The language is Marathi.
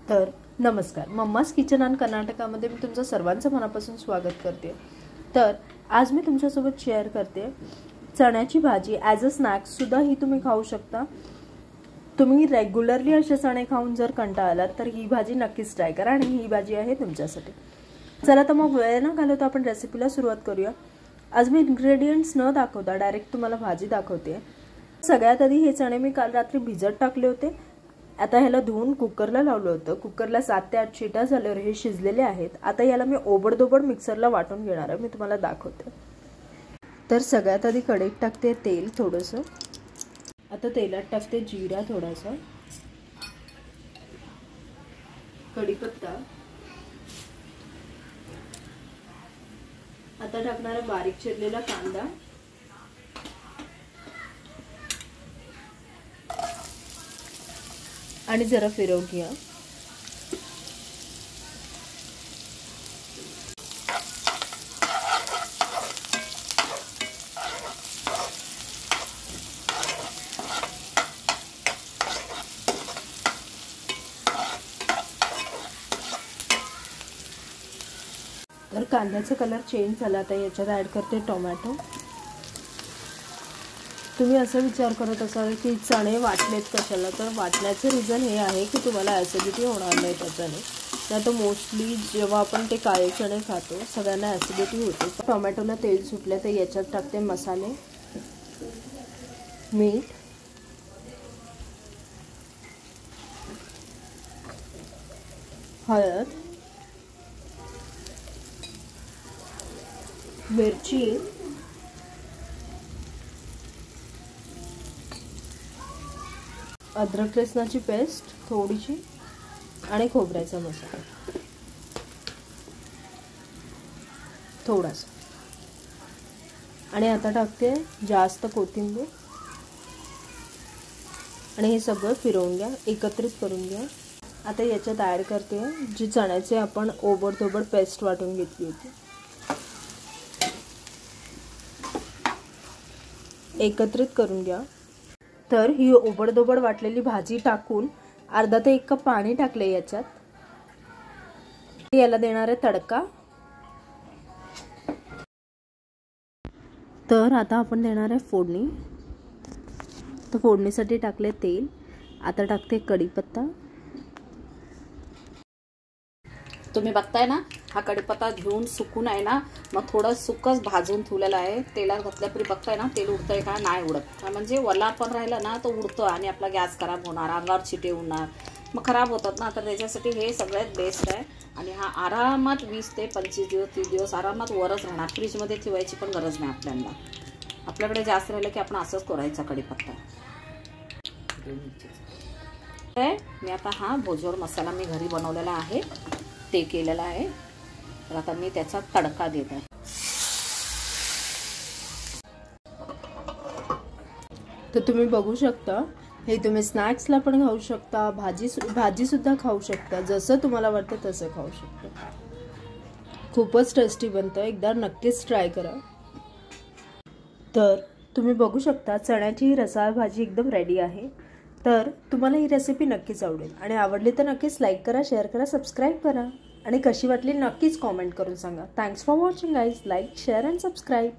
तर नमस्कार, मम्माज किचन अँड कर्नाटकामध्ये मी तुमचं सर्वांचं मनापासून स्वागत करते। तर आज मी तुमच्यासोबत शेअर करते चण्याची भाजी ॲज अ स्नॅक्स सुद्धा ही तुम्ही खाऊ शकता। तुम्ही रेग्युलरली असे चणे खाऊन जर कंटाळलात तर ही भाजी नक्कीच ट्राय करा आणि ही भाजी आहे तुमच्यासाठी। चला तर मग वेळ न घालवता आपण रेसिपीला सुरुवात करूया। आज मी इन्ग्रेडियंट्स न दाखवता डायरेक्ट तुम्हाला भाजी दाखवते। सगळ्यात आधी हे चणे मी काल रात्री भिजत टाकले होते। आता ह्याला धुवून कुकरला लावलं होतं। कुकरला 7 ते 8 शिट्या झाल्यावर हे शिजलेले आहेत। आता याला मी ओबडधोबड मिक्सरला वाटून घेणार आहे। मी तुम्हाला दाखवते। तर सगळ्यात आधी कढईत टाकते तेल थोडंसं। आता तेलात टाकते जिरा थोडासा, कढीपत्ता, आता टाकणार आहे बारीक चिरलेला कांदा, आणि जरा फिरवून घ्या। तर कांद्याचा कलर चेंज झाला। आता याच्यात ऍड करते टोमॅटो। तुम्ही असं विचार करत असाल की चणे वाटलेत कशाला, तर वाटण्याचं रिझन हे आहे की तुम्हाला ॲसिडिटी होणार नाही त्याच्याने। नाही तर मोस्टली जेव्हा आपण ते काळे चणे खातो सगळ्यांना ॲसिडिटी होते। टोमॅटोला तेल सुटले तर याच्यात टाकते मसाले, मीठ, हळद, मिरची, अद्रक लसणाची पेस्ट थोडीशी आणि खोबऱ्याचा मसाला थोडासा, आणि आता टाकते जास्त कोथिंबीर आणि हे सगळं फिरवून घ्या, एकत्रित करून घ्या। आता याच्यात ॲड करते जी चण्याचे आपण ओबडधोबड पेस्ट वाटून घेतली होती, एकत्रित करून घ्या। तर ही ओबडधोबड वाटलेली भाजी टाकून अर्धा ते 1 कप पाणी टाकले याच्यात। याला देणार आहे तडका। तर आता आपण देणार आहे फोडणी। तर फोडणीसाठी टाकले तेल, आता टाकते कढीपत्ता। तुम्ही बघताय ना, हा कढीपत्ता घेऊन सुकून आहे ना, मग थोडं सुकच भाजून ठेवलेला आहे। तेलात घातल्यापरी बघताय ना तेल उडतंय का, नाही उडत। म्हणजे वल्ला पण राहिला ना तो उडतो आणि आपला गॅस खराब होणार, अंगावर चिटे होणार, मग खराब होतात ना। तर त्याच्यासाठी हे सगळ्यात बेस्ट आहे। आणि हा आरामात 20 ते 25 दिवस 30 दिवस आरामात वरच राहणार। फ्रीजमध्ये ठेवायची पण गरज नाही आपल्याला। आपल्याकडे जास्त राहिलं की आपण असंच करायचा कढीपत्ता। मी आता हा भोजोड मसाला मी घरी बनवलेला आहे ते केलेला आहे। तर आता मी त्याचा तडका देत आहे। तर तुम्ही बघू शकता हे तुम्ही स्नॅक्सला पण खाऊ शकता, भाजी सुद्धा खाऊ शकता, जसं तुम्हाला वाटतं तसं खाऊ शकता। खूपच टेस्टी बनतं, एकदा नक्कीच ट्राय करा। तर तुम्ही बघू शकता चण्याची रसाळ भाजी एकदम रेडी आहे। तर तुम्हाला ही रेसिपी नक्कीच आवडेल आणि आवडली तर नक्कीच लाईक करा, शेअर करा, सबस्क्राईब करा आणि कशी वाटली नक्कीच कॉमेंट करून सांगा। Thanks for watching guys. Like, share and subscribe.